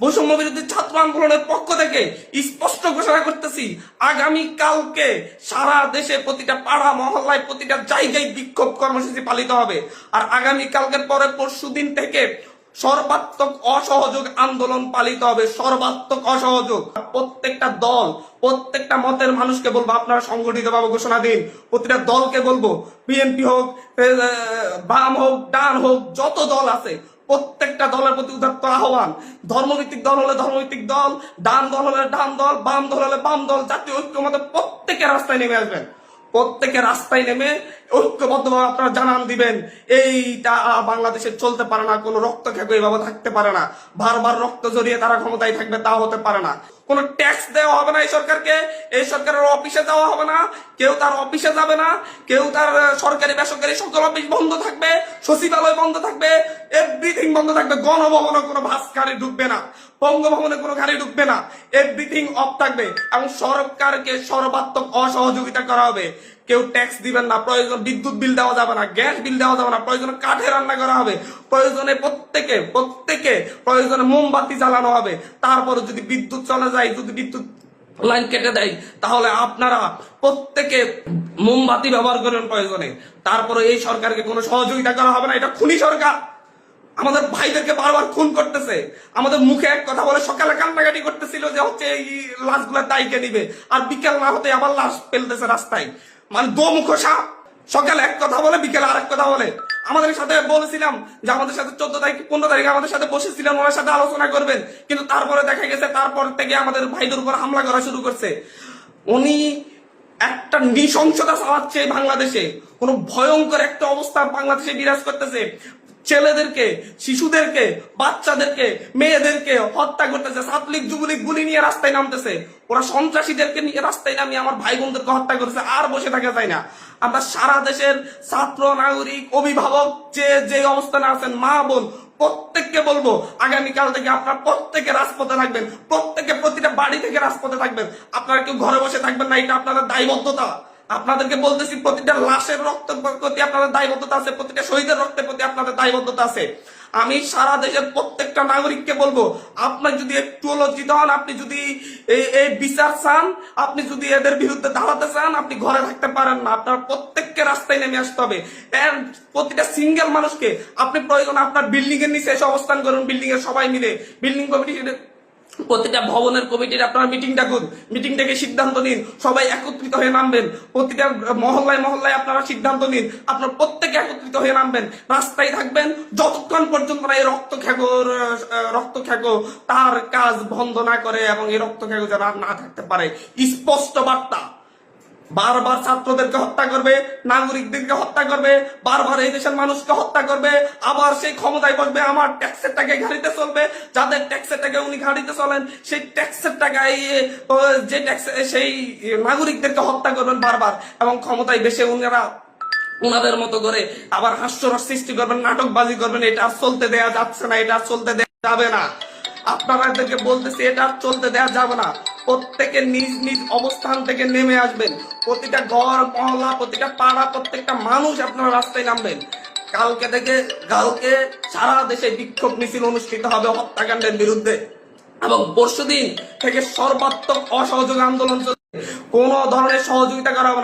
বৈষম্য বিরোধী ছাত্র আন্দোলনের পক্ষ থেকে স্পষ্ট ঘোষণা করতেছি, আগামী কালকে সারা দেশে প্রতিটা পাড়া মহল্লায় প্রতিটা জায়গায় বিক্ষোভ কর্মসূচি পালিত হবে। আর আগামী কালকের পরে পরশুদিন থেকে সর্বাত্মক অসহযোগ আন্দোলন পালিত হবে। সর্বাত্মক অসহযোগ। প্রত্যেকটা দল, প্রত্যেকটা মতের মানুষকে বলবো, আপনারা সংগঠিতভাবে ঘোষণা দিন। প্রতিটা দলকে বলবো, বিএনপি হোক, বাম হোক, ডান হোক, যত দল আছে প্রত্যেকটা দলের প্রতি উদাত্ত আহ্বান। ধর্মভিত্তিক দল হলে ধর্মভিত্তিক দল, ডান দল হলে ডান দল, বাম দল হলে বাম দল, জাতীয় ঐক্যমতে প্রত্যেকে রাস্তায় নেমে আসবেন। প্রত্যেকে রাস্তায় নেমে ঐক্যবদ্ধভাবে আপনারা জানান দিবেন, এইটা বাংলাদেশে চলতে পারে না। কোনো রক্ত খেকো এইভাবে থাকতে পারে না। বারবার রক্ত জড়িয়ে তারা ক্ষমতায় থাকবে, তা হতে পারে না। কোন ট্যাক্স দেওয়া হবে না এই সরকারকে, এই সরকারের অফিসে যাওয়া হবে না, কেউ তার অফিসে যাবে না, কেউ তার সরকারি বেসরকারি সকল অফিস বন্ধ থাকবে, সচিবালয় বন্ধ থাকবে, এভরিথিং বন্ধ থাকবে। গণভবনে কোনো বাস গাড়ি ঢুকবে না, বঙ্গভবনে কোনো গাড়ি ঢুকবে না, এভরিথিং অফ থাকবে। এবং সরকারকে সর্বাত্মক অসহযোগিতা করা হবে। কেউ ট্যাক্স দিবেন না, প্রয়োজন বিদ্যুৎ বিল দেওয়া যাবে না, গ্যাস বিল দেওয়া যাবে না, প্রয়োজনে কাঠে রান্না করা হবে, প্রয়োজনে প্রত্যেকে প্রয়োজনে মোমবাতি জ্বালানো হবে। তারপরে যদি বিদ্যুৎ চলে যায়, যদি বিদ্যুৎ লাইন কেটে দেয়, তাহলে আপনারা প্রত্যেকে মোমবাতি ব্যবহার করবেন প্রয়োজনে। তারপরে এই সরকারকে কোনো সহযোগিতা করা হবে না। এটা খুনি সরকার, আমাদের ভাইদেরকে বারবার খুন করতেছে। আমাদের মুখে এক কথা বলে সকালে কান্নাকাটি করতেছিল যে হচ্ছে এই লাশগুলোর দায়কে নিবে, আর বিকেল না হতে আবার লাশ ফেলতেছে রাস্তায়। মানে দোমুখ সাপ, সকালে এক কথা বলে বিকেলে আরেক কথা বলে। আমাদের সাথে বলেছিলাম যে আমাদের সাথে 14 তারিখ 15 তারিখে আমাদের সাথে বসেছিলেন, ওনার সাথে আলোচনা করবেন, কিন্তু তারপরে দেখা গেছে তারপর থেকে আমাদের ভাইদের উপর হামলা করা শুরু করছে। উনি একটা নৃশংসতা চালাচ্ছে বাংলাদেশে। কোন ভয়ঙ্কর একটা অবস্থা বাংলাদেশে বিরাজ করতেছে। ছেলেদেরকে, শিশুদেরকে, বাচ্চাদেরকে, মেয়েদেরকে হত্যা করতেছে। ছাত্রলীগ যুবলীগ গুলি নিয়ে রাস্তায় নামতেছে। ওরা সন্ত্রাসীদেরকে নিয়ে রাস্তায় নামিয়ে আমার ভাই বোনদেরকে হত্যা করতেছে। আর বসে থাকা যায় না। আমরা সারা দেশের ছাত্র, নাগরিক, অভিভাবক যে অবস্থানে আছেন, মা বোন, প্রত্যেককে বলবো, আগামীকাল থেকে আপনারা প্রত্যেকে রাজপথে থাকবেন। প্রত্যেকে প্রতিটা বাড়ি থেকে রাজপথে থাকবেন। আপনারা কেউ ঘরে বসে থাকবেন না, এটা আপনাদের দায়বদ্ধতা। আপনাদেরকে বলতেছি, প্রতিটা লাশের রক্তের প্রতি আপনাদের দায়বদ্ধতা আছে, প্রতিটা শহীদের রক্তের প্রতি আপনাদের দায়বদ্ধতা আছে। আমি সারা দেশের প্রত্যেকটা নাগরিককে বলবো, আপনার যদি একটু লজ্জিত হন, আপনি যদি এই বিচার চান, আপনি যদি এদের বিরুদ্ধে দাঁড়াতে চান, আপনি ঘরে থাকতে পারেন না। আপনার প্রত্যেককে রাস্তায় নেমে আসতে হবে। প্রতিটা সিঙ্গেল মানুষকে আপনি প্রয়োজন আপনার বিল্ডিং এর নিচে এসে অবস্থান করুন। বিল্ডিং এর সবাই মিলে, বিল্ডিং কমিটি, প্রতিটা ভবনের কমিটির আপনারা মিটিং ডাকুন, মিটিং ডেকে সিদ্ধান্ত নিন, সবাই একত্রিত হয়ে নামবেন। প্রতিটা মহল্লায় মহল্লায় আপনারা সিদ্ধান্ত নিন, আপনারা প্রত্যেকে একত্রিত হয়ে নামবেন, রাস্তায় থাকবেন যতক্ষণ পর্যন্ত না এই রক্ত খেকো তার কাজ বন্ধ না করে, এবং এই রক্ত খেকো যেন না থাকতে পারে। স্পষ্ট বার্তা। বারবার ছাত্রদেরকে হত্যা করবে, নাগরিকদেরকে হত্যা করবে, বারবার এই দেশের মানুষকে হত্যা করবে, আবার সেই ক্ষমতায় বসবে, আমার ট্যাক্সের টাকায় গাড়িতে চলবে। যাদের ট্যাক্সের টাকায় উনি গাড়িতে চলেন, সেই ট্যাক্সের টাকায় যে ট্যাক্স, সেই নাগরিকদেরকে হত্যা করবেন বারবার, এবং ক্ষমতায় বেশে উনাদের মতো করে আবার হাস্যরস সৃষ্টি করবেন, নাটকবাজি করবেন। এটা আর চলতে দেয়া যাচ্ছে না, এটা আর চলতে দেয়া যাবে না। আপনাদেরকে বলতেছি, এটা চলতে দেওয়া যাবে না। প্রত্যেকে নিজ নিজ অবস্থান থেকে নেমে আসবেন। প্রতিটা ঘর মহল্লা, প্রতিটা পাড়া, প্রত্যেকটা মানুষ আপনারা রাস্তায় নামবেন। কালকে সারা দেশে বিক্ষোভ মিছিল অনুষ্ঠিত হবে হত্যাকাণ্ডের বিরুদ্ধে, এবং পরশুদিন থেকে সর্বাত্মক অসহযোগ আন্দোলন চলবে। কোন ধরনের সহযোগিতা করা হবে না।